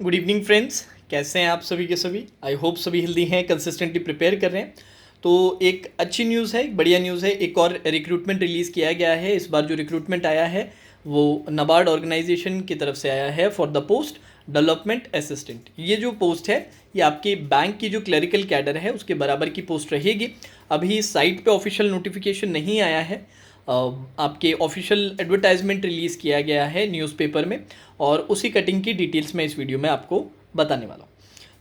Good evening friends, कैसे हैं आप सभी के सभी। आई होप सभी हेल्दी हैं, कंसिस्टेंटली प्रिपेयर कर रहे हैं। तो एक अच्छी न्यूज़ है, एक बढ़िया न्यूज़ है। एक और रिक्रूटमेंट रिलीज़ किया गया है। इस बार जो रिक्रूटमेंट आया है वो नबार्ड ऑर्गेनाइजेशन की तरफ से आया है for the post development assistant. ये जो पोस्ट है ये आपके बैंक की जो क्लरिकल कैडर है उसके बराबर की पोस्ट रहेगी। अभी साइट पे ऑफिशियल नोटिफिकेशन नहीं आया है। आपके ऑफिशियल एडवर्टाइजमेंट रिलीज़ किया गया है न्यूज़पेपर में, और उसी कटिंग की डिटेल्स मैं इस वीडियो में आपको बताने वाला हूँ।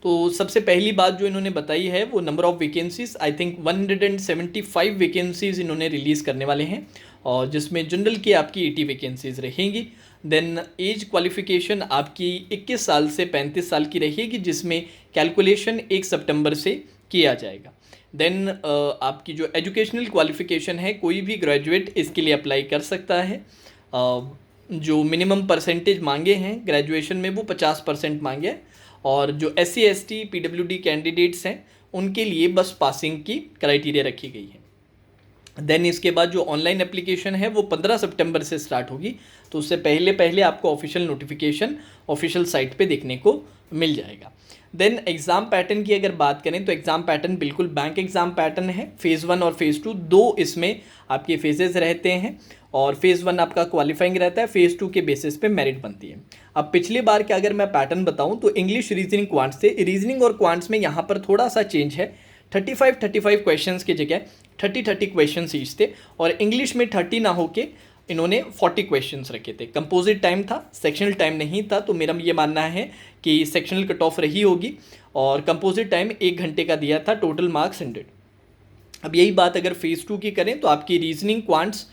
तो सबसे पहली बात जो इन्होंने बताई है वो number of vacancies, I think 175 vacancies इन्होंने रिलीज़ करने वाले हैं, और जिसमें जनरल की आपकी 80 वैकेंसीज़ रहेंगी। देन एज क्वालिफिकेशन आपकी 21 साल से 35 साल की रहेगी, जिसमें कैलकुलेशन 1 सितंबर से किया जाएगा। देन आपकी जो एजुकेशनल क्वालिफिकेशन है, कोई भी ग्रेजुएट इसके लिए अप्लाई कर सकता है। जो मिनिमम परसेंटेज मांगे हैं ग्रेजुएशन में वो 50% मांगे हैं, और जो SC ST PWD कैंडिडेट्स हैं उनके लिए बस पासिंग की क्राइटेरिया रखी गई है। देन इसके बाद जो ऑनलाइन एप्लीकेशन है वो 15 सितंबर से स्टार्ट होगी, तो उससे पहले पहले आपको ऑफिशियल नोटिफिकेशन ऑफिशियल साइट पे देखने को मिल जाएगा। देन एग्ज़ाम पैटर्न की अगर बात करें तो एग्ज़ाम पैटर्न बिल्कुल बैंक एग्ज़ाम पैटर्न है। फ़ेज़ 1 और फ़ेज़ 2 दो इसमें आपके फेजेस रहते हैं, और फ़ेज़ 1 आपका क्वालिफाइंग रहता है, फ़ेज़ 2 के बेसिस पे मेरिट बनती है। अब पिछली बार के अगर मैं पैटर्न बताऊं तो इंग्लिश, रीजनिंग, क्वांट्स थे। रीजनिंग और क्वांट्स में यहाँ पर थोड़ा सा चेंज है। 35 क्वेश्चंस की जगह 30 क्वेश्चन ईच थे, और इंग्लिश में 30 ना होके इन्होंने 40 क्वेश्चंस रखे थे। कंपोजिट टाइम था, सेक्शनल टाइम नहीं था, तो मेरा ये मानना है कि सेक्शनल कट ऑफ रही होगी, और कंपोजिट टाइम 1 घंटे का दिया था, टोटल मार्क्स 100। अब यही बात अगर फ़ेज़ 2 की करें तो आपकी रीजनिंग, क्वांट्स,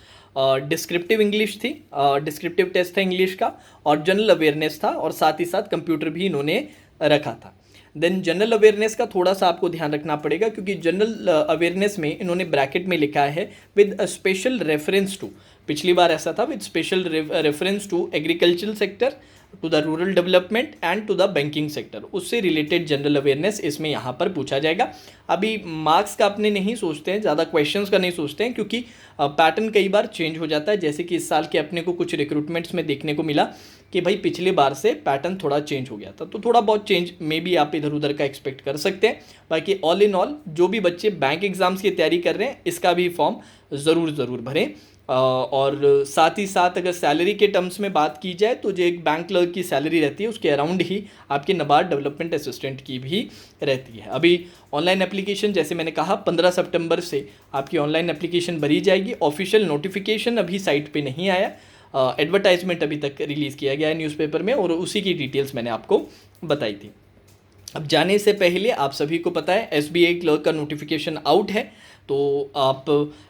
डिस्क्रिप्टिव इंग्लिश थी, डिस्क्रिप्टिव टेस्ट था इंग्लिश का, और जनरल अवेयरनेस था, और साथ ही साथ कंप्यूटर भी इन्होंने रखा था। देन जनरल अवेयरनेस का थोड़ा सा आपको ध्यान रखना पड़ेगा, क्योंकि जनरल अवेयरनेस में इन्होंने ब्रैकेट में लिखा है with a special reference to. पिछली बार ऐसा था with special reference to agricultural sector, to the rural development and to the banking sector, उससे रिलेटेड जनरल अवेयरनेस इसमें यहाँ पर पूछा जाएगा। अभी मार्क्स का अपने नहीं सोचते हैं, ज़्यादा क्वेश्चंस का नहीं सोचते हैं, क्योंकि पैटर्न कई बार चेंज हो जाता है। जैसे कि इस साल के अपने को कुछ रिक्रूटमेंट्स में देखने को मिला कि भाई पिछले बार से पैटर्न थोड़ा चेंज हो गया था, तो थोड़ा बहुत चेंज में भी आप इधर उधर का एक्सपेक्ट कर सकते हैं। बाकी ऑल इन ऑल जो भी बच्चे बैंक एग्जाम्स की तैयारी कर रहे हैं इसका भी फॉर्म ज़रूर भरें। और साथ ही साथ अगर सैलरी के टर्म्स में बात की जाए तो जो एक बैंक क्लर्क की सैलरी रहती है उसके अराउंड ही आपके नबार्ड डेवलपमेंट असिस्टेंट की भी रहती है। अभी ऑनलाइन एप्लीकेशन जैसे मैंने कहा 15 सितंबर से आपकी ऑनलाइन एप्लीकेशन भरी जाएगी। ऑफिशियल नोटिफिकेशन अभी साइट पे नहीं आया, एडवर्टाइजमेंट अभी तक रिलीज़ किया गया है न्यूज़पेपर में, और उसी की डिटेल्स मैंने आपको बताई थी। अब जाने से पहले आप सभी को पता है SBI क्लर्क का नोटिफिकेशन आउट है, तो आप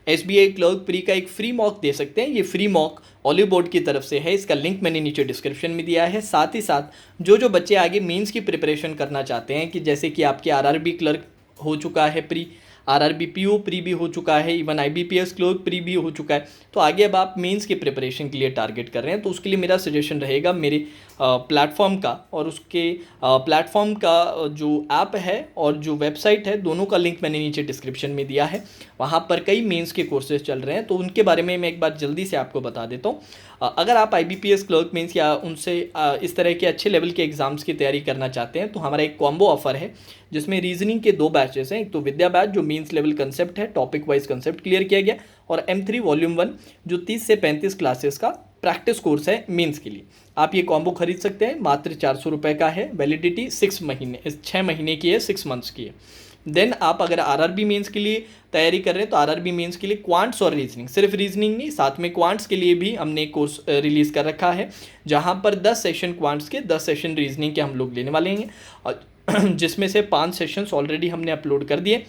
SBI क्लर्क प्री का एक फ्री मॉक दे सकते हैं। ये फ्री मॉक ऑलिव बोर्ड की तरफ से है, इसका लिंक मैंने नीचे डिस्क्रिप्शन में दिया है। साथ ही साथ जो बच्चे आगे मेंस की प्रिपरेशन करना चाहते हैं, कि जैसे कि आपके RRB क्लर्क हो चुका है प्री, RRB PO प्री भी हो चुका है, इवन IBPS क्लर्क प्री भी हो चुका है, तो आगे अब आप मेंस की प्रिपरेशन के लिए टारगेट कर रहे हैं, तो उसके लिए मेरा सजेशन रहेगा मेरे प्लेटफॉर्म का, और उसके प्लेटफॉर्म का जो ऐप है और जो वेबसाइट है दोनों का लिंक मैंने नीचे डिस्क्रिप्शन में दिया है। वहाँ पर कई मेंस के कोर्सेज चल रहे हैं, तो उनके बारे में मैं एक बार जल्दी से आपको बता देता हूँ। अगर आप IBPS क्लर्क मेंस या उनसे इस तरह के अच्छे लेवल के एग्ज़ाम्स की तैयारी करना चाहते हैं, तो हमारा एक कॉम्बो ऑफर है जिसमें रीजनिंग के 2 बैचेस हैं। एक तो विद्या बैच जो मीन्स लेवल कंसेप्ट है, टॉपिक वाइज कंसेप्ट क्लियर किया गया, और M3 वॉल्यूम 1 जो 30 से 35 क्लासेस का प्रैक्टिस कोर्स है मीन्स के लिए। आप ये कॉम्बो खरीद सकते हैं, मात्र 400 रुपये का है। वैलिडिटी 6 महीने की है, 6 मंथ्स की है। देन आप अगर RRB मेंस के लिए तैयारी कर रहे हैं तो RRB मेंस के लिए क्वांट्स और रीजनिंग, सिर्फ रीजनिंग नहीं, साथ में क्वांट्स के लिए भी हमने एक कोर्स रिलीज़ कर रखा है, जहां पर 10 सेशन क्वांट्स के 10 सेशन रीजनिंग के हम लोग लेने वाले हैं, और जिसमें से 5 सेशंस ऑलरेडी हमने अपलोड कर दिए।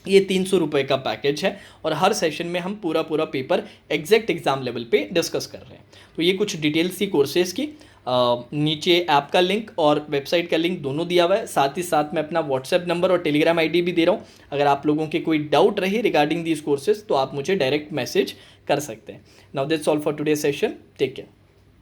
ये 300 रुपये का पैकेज है, और हर सेशन में हम पूरा पेपर एग्जैक्ट एग्जाम लेवल पे डिस्कस कर रहे हैं। तो ये कुछ डिटेल्स थी कोर्सेज़ की। नीचे ऐप का लिंक और वेबसाइट का लिंक दोनों दिया हुआ है। साथ ही साथ मैं अपना व्हाट्सएप नंबर और टेलीग्राम ID भी दे रहा हूँ। अगर आप लोगों के कोई डाउट रहे रिगार्डिंग दीज कोर्सेज तो आप मुझे डायरेक्ट मैसेज कर सकते हैं। Now that's all for today session. Take care.